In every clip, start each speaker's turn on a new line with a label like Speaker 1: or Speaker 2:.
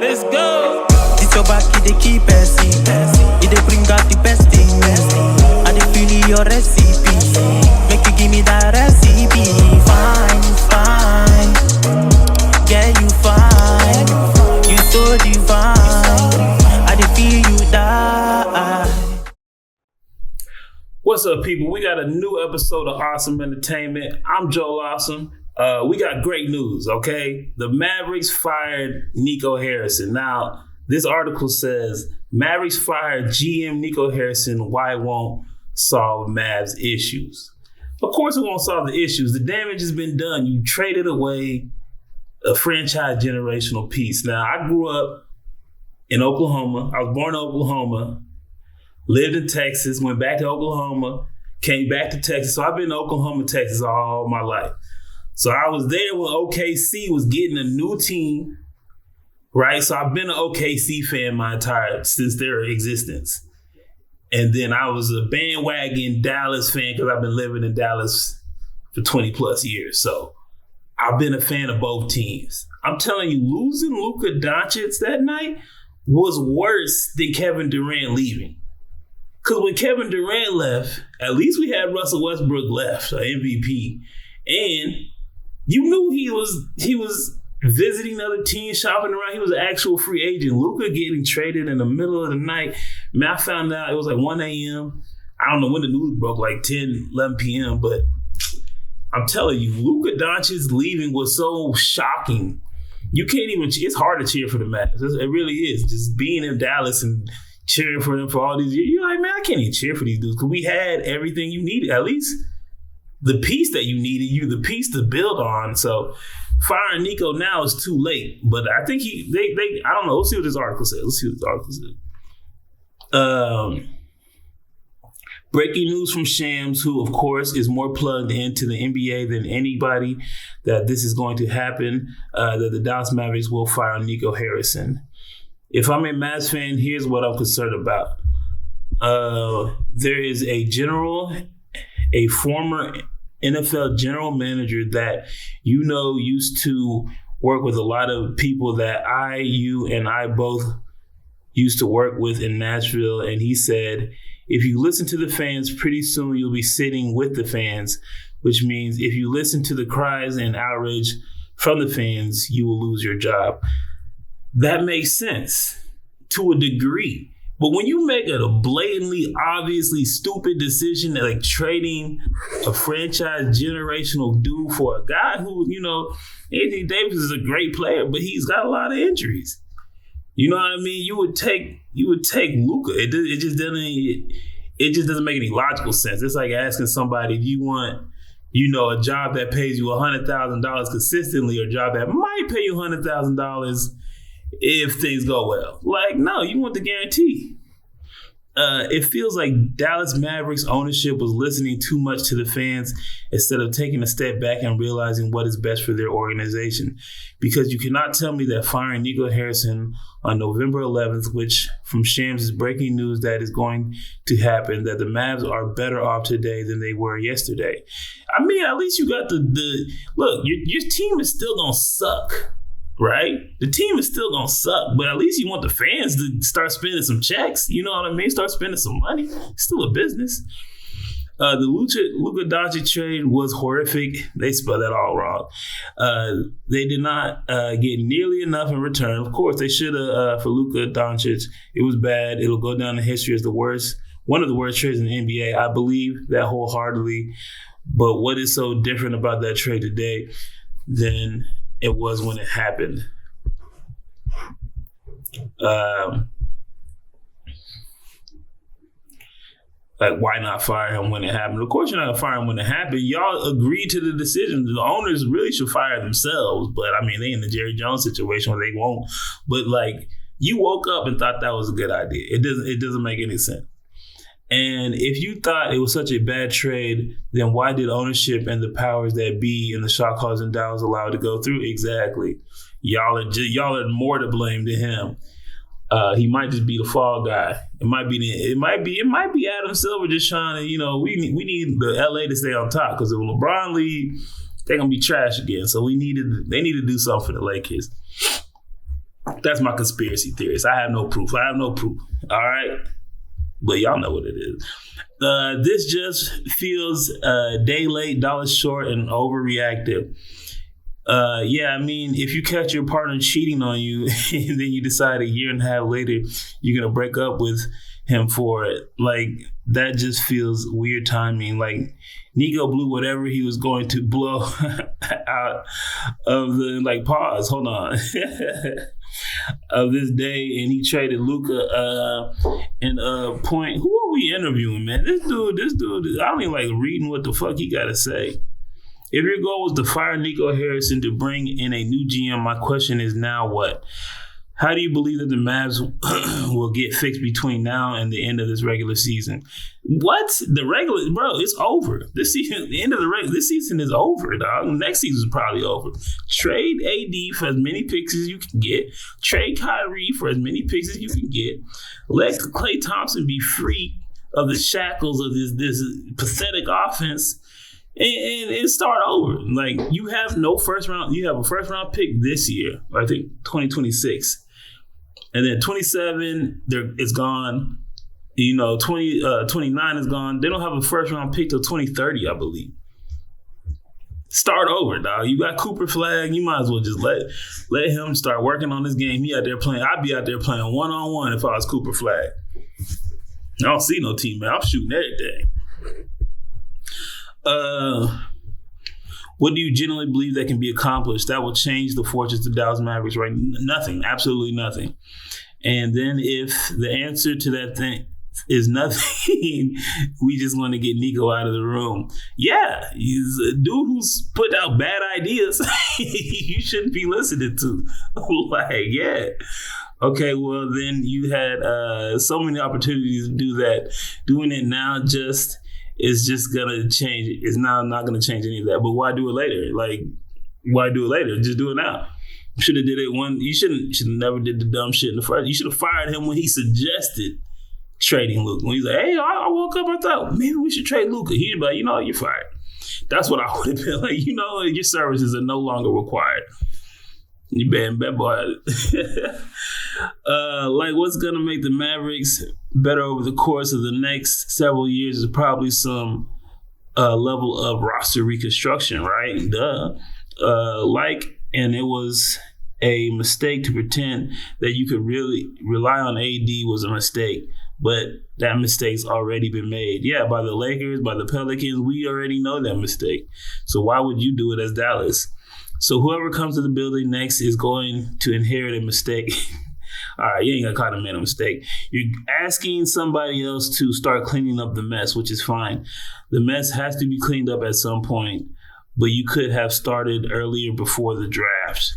Speaker 1: Let's go.
Speaker 2: It's your back, it dey keep passing. It dey bring out the best in me. I dey feel your recipe. Make you give me that recipe. Fine, fine. Yeah, you fine. You so divine. I dey feel you die.
Speaker 1: What's up, people? We got a new episode of Awesome Entertainment. I'm Joel Awesome. We got great news, okay? The Mavericks fired Nico Harrison. Now, this article says, Mavericks fired GM Nico Harrison. Why won't solve Mavs issues? Of course it won't solve the issues. The damage has been done. You traded away a franchise generational piece. Now, I grew up in Oklahoma. I was born in Oklahoma, lived in Texas, went back to Oklahoma, came back to Texas. So I've been in Oklahoma, Texas all my life. So I was there when OKC was getting a new team, right? So I've been an OKC fan since their existence. And then I was a bandwagon Dallas fan because I've been living in Dallas for 20 plus years. So I've been a fan of both teams. I'm telling you, losing Luka Dončić that night was worse than Kevin Durant leaving. Because when Kevin Durant left, at least we had Russell Westbrook left, an MVP. And you knew he was visiting other teams, shopping around. He was an actual free agent. Luka getting traded in the middle of the night. Man, I found out it was like 1 a.m. I don't know when the news broke, like 10, 11 p.m. But I'm telling you, Luka Dončić leaving was so shocking. You can't even, it's hard to cheer for the Mavs. It really is. Just being in Dallas and cheering for them for all these years. You're like, man, I can't even cheer for these dudes because we had everything you needed. At least the piece that you needed, the piece to build on. So firing Nico now is too late. But I think they I don't know. Let's see what this article says. Breaking news from Shams, who of course is more plugged into the NBA than anybody, that this is going to happen, that the Dallas Mavericks will fire Nico Harrison. If I'm a Mavs fan, here's what I'm concerned about. There is a former NFL general manager that used to work with a lot of people that you and I both used to work with in Nashville. And he said, if you listen to the fans, pretty soon you'll be sitting with the fans, which means if you listen to the cries and outrage from the fans, you will lose your job. That makes sense to a degree. But when you make a blatantly, obviously stupid decision like trading a franchise generational dude for a guy who, Anthony Davis is a great player, but he's got a lot of injuries. You know what I mean? You would take Luka. It just doesn't make any logical sense. It's like asking somebody, do you want, a job that pays you $100,000 consistently or a job that might pay you $100,000 if things go well. Like, no, you want the guarantee. It feels like Dallas Mavericks ownership was listening too much to the fans instead of taking a step back and realizing what is best for their organization. Because you cannot tell me that firing Nico Harrison on November 11th, which from Shams is breaking news that is going to happen, that the Mavs are better off today than they were yesterday. I mean, at least you got look, your team is still going to suck. Right? The team is still going to suck, but at least you want the fans to start spending some checks. You know what I mean? Start spending some money. It's still a business. The Luka Dončić trade was horrific. They spelled that all wrong. They did not get nearly enough in return. Of course, they should have for Luka Dončić. It was bad. It'll go down in history as one of the worst trades in the NBA. I believe that wholeheartedly. But what is so different about that trade today than it was when it happened? Like, why not fire him when it happened? Of course, you're not going to fire him when it happened. Y'all agreed to the decision. The owners really should fire themselves. But, I mean, they in the Jerry Jones situation where they won't. But, like, you woke up and thought that was a good idea. It doesn't make any sense. And if you thought it was such a bad trade, then why did ownership and the powers that be and the shot callers in Dallas allow it to go through? Exactly. Y'all are more to blame than him. He might just be the fall guy. It might be Adam Silver just trying to, we need the LA to stay on top because if LeBron leave, they're gonna be trash again. So they need to do something for the Lakers. That's my conspiracy theorist. I have no proof. All right? But y'all know what it is. This just feels a day late, dollars short, and overreactive. Yeah, I mean, if you catch your partner cheating on you and then you decide a year and a half later you're going to break up with him for it, like, that just feels weird timing. Like, Nico blew whatever he was going to blow out of the, like, pause, hold on, of this day, and he traded Luka and point. Who are we interviewing, man? This dude, I don't even like reading what the fuck he got to say. If your goal was to fire Nico Harrison to bring in a new GM, my question is now what? How do you believe that the Mavs will get fixed between now and the end of this regular season? What? Bro, it's over. This season, the end of this season is over, dog. Next season is probably over. Trade AD for as many picks as you can get. Trade Kyrie for as many picks as you can get. Let Klay Thompson be free of the shackles of this pathetic offense. And start over. Like, you have no first round. You have a first round pick this year, I think 2026, and then 27 it's gone. 29 is gone. They don't have a first round pick till 2030, I believe. Start over, dog. You got Cooper Flag. You might as well just let him start working on this game. He out there playing. I'd be out there playing 1-on-1 if I was Cooper Flag. I don't see no team, man. I'm shooting everything. What do you genuinely believe that can be accomplished that will change the fortunes of the Dallas Mavericks? Right? Nothing. Absolutely nothing. And then if the answer to that thing is nothing, we just want to get Nico out of the room. Yeah, he's a dude who's put out bad ideas you shouldn't be listening to. Like, yeah. Okay, well, then you had so many opportunities to do that. Doing it now is just gonna change. It's now not gonna change any of that. But why do it later? Like, why do it later? Just do it now. Should have did it You should have never did the dumb shit in the first. You should have fired him when he suggested trading Luka. When he's like, hey, I woke up, I thought maybe we should trade Luka. He'd be like, you're fired. That's what I would have been like. Your services are no longer required. You bad boy. Like, what's gonna make the Mavericks better over the course of the next several years is probably some level of roster reconstruction, right? And it was a mistake to pretend that you could really rely on AD was a mistake, but that mistake's already been made. Yeah, by the Lakers, by the Pelicans, we already know that mistake. So why would you do it as Dallas? So whoever comes to the building next is going to inherit a mistake. All right, you ain't gonna call the man a mistake. You're asking somebody else to start cleaning up the mess, which is fine. The mess has to be cleaned up at some point, but you could have started earlier before the draft.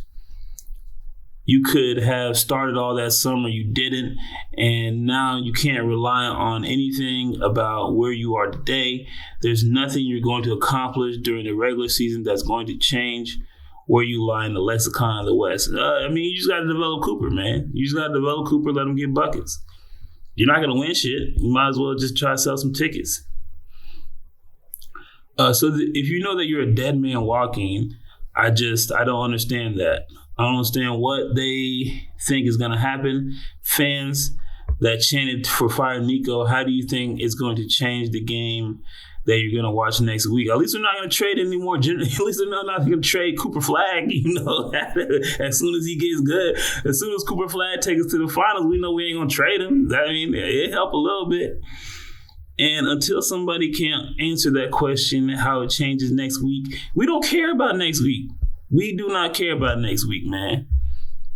Speaker 1: You could have started all that summer. You didn't, and now you can't rely on anything about where you are today. There's nothing you're going to accomplish during the regular season that's going to change where you lie in the lexicon of the West. You just got to develop Cooper, man. You just got to develop Cooper, let him get buckets. You're not going to win shit. You might as well just try to sell some tickets. If you know that you're a dead man walking, I don't understand that. I don't understand what they think is going to happen. Fans that chanted for fire Nico, how do you think it's going to change the game that you're going to watch next week? At least we're not going to trade anymore. At least we're not going to trade Cooper Flag, as soon as he gets good. As soon as Cooper Flag takes us to the finals, we know we ain't going to trade him. It helped a little bit. And until somebody can answer that question, how it changes next week, we don't care about next week. We do not care about next week, man.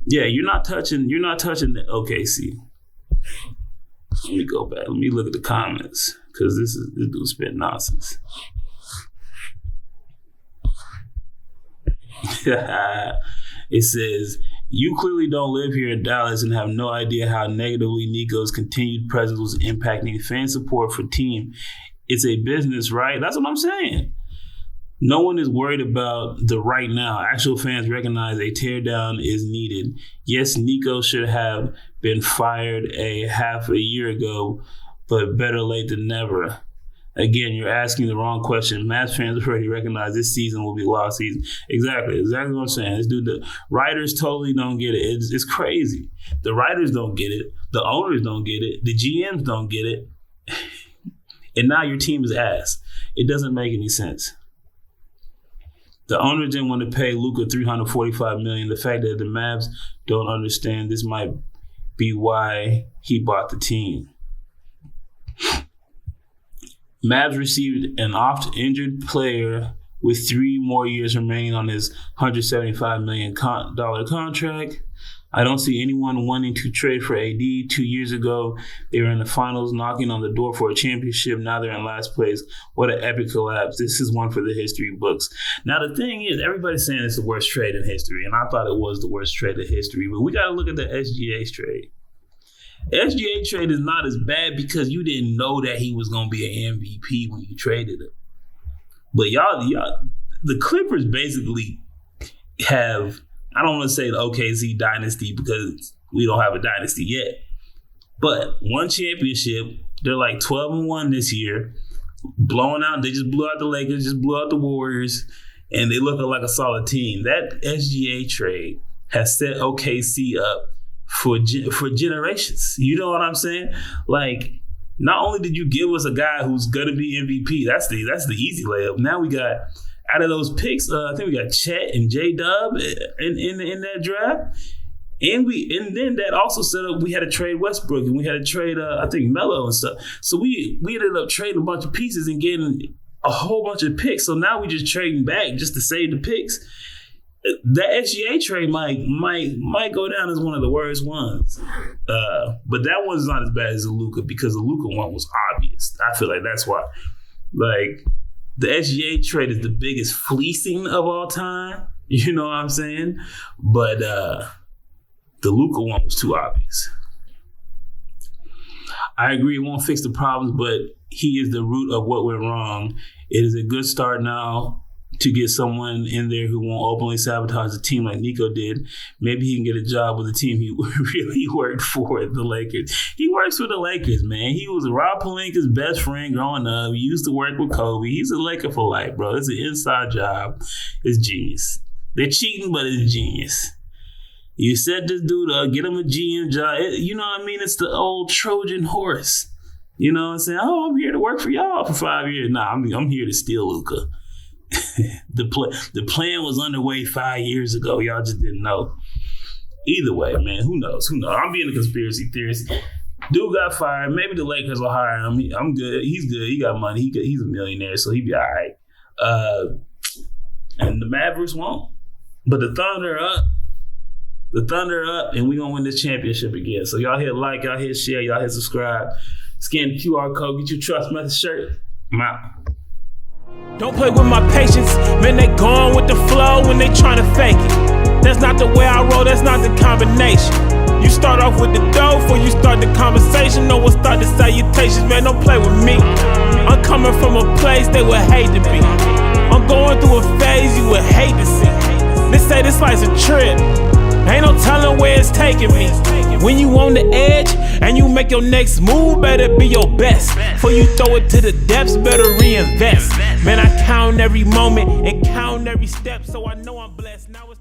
Speaker 1: Yeah, you're not touching the OKC. Let me go back. Let me look at the comments, because this dude spit nonsense. It says, you clearly don't live here in Dallas and have no idea how negatively Nico's continued presence was impacting fan support for team. It's a business, right? That's what I'm saying. No one is worried about the right now. Actual fans recognize a teardown is needed. Yes, Nico should have been fired a half a year ago, but better late than never. Again, you're asking the wrong question. Mavs fans already recognize this season will be a lost season. Exactly what I'm saying. This dude, the writers totally don't get it. It's crazy. The writers don't get it. The owners don't get it. The GMs don't get it. And now your team is ass. It doesn't make any sense. The owners didn't want to pay Luka $345 million. The fact that the Mavs don't understand this might be why he bought the team. Mavs received an oft-injured player with 3 more years remaining on his $175 million contract. I don't see anyone wanting to trade for AD. 2 years ago, they were in the finals knocking on the door for a championship. Now they're in last place. What an epic collapse. This is one for the history books. Now, the thing is, everybody's saying it's the worst trade in history, and I thought it was the worst trade in history, but we got to look at the SGA trade. SGA trade is not as bad because you didn't know that he was going to be an MVP when you traded him. But y'all, the Clippers basically have, I don't want to say the OKC dynasty because we don't have a dynasty yet, but one championship. They're like 12-1 this year, blowing out. They just blew out the Lakers, just blew out the Warriors, and they look like a solid team. That SGA trade has set OKC up for generations. You know what I'm saying? Like, not only did you give us a guy who's gonna be MVP, that's the easy layup. Now we got, out of those picks, I think we got Chet and J-Dub in that draft, and then that also set up. We had to trade Westbrook, and we had to trade I think Melo and stuff. So we ended up trading a bunch of pieces and getting a whole bunch of picks. So now we just trading back just to save the picks. That SGA trade might go down as one of the worst ones, but that one's not as bad as the Luka because the Luka one was obvious. I feel like that's why, like, the SGA trade is the biggest fleecing of all time. You know what I'm saying? But the Luka one was too obvious. I agree it won't fix the problems, but he is the root of what went wrong. It is a good start now to get someone in there who won't openly sabotage the team like Nico did. Maybe he can get a job with the team he really worked for, the Lakers. He works for the Lakers, man. He was Rob Pelinka's best friend growing up. He used to work with Kobe. He's a Laker for life, bro. It's an inside job. It's genius. They're cheating, but it's genius. You set this dude up, get him a GM job. You know what I mean? It's the old Trojan horse. You know what I'm saying? Oh, I'm here to work for y'all for 5 years. Nah, I'm here to steal Luka. The plan was underway 5 years ago. Y'all just didn't know. Either way, man, who knows? I'm being a conspiracy theorist. Dude got fired. Maybe the Lakers will hire him. I'm good. He's good. He got money. He's a millionaire, so he'll be all right. And the Mavericks won't. But the Thunder up. And we're going to win this championship again. So y'all hit like, y'all hit share, y'all hit subscribe. Scan the QR code. Get your Trust Method shirt. I'm out.
Speaker 3: Don't play with my patience, man, they gone with the flow when they tryna fake it. That's not the way I roll, that's not the combination. You start off with the dough before you start the conversation. No one start the salutations, man, don't play with me. I'm coming from a place they would hate to be. I'm going through a phase you would hate to see. They say this life's a trip, ain't no telling where it's taking me. When you on the edge and you make your next move, better be your best. Before you throw it to the depths, better reinvest. Man, I count every moment and count every step, so I know I'm blessed. Now it's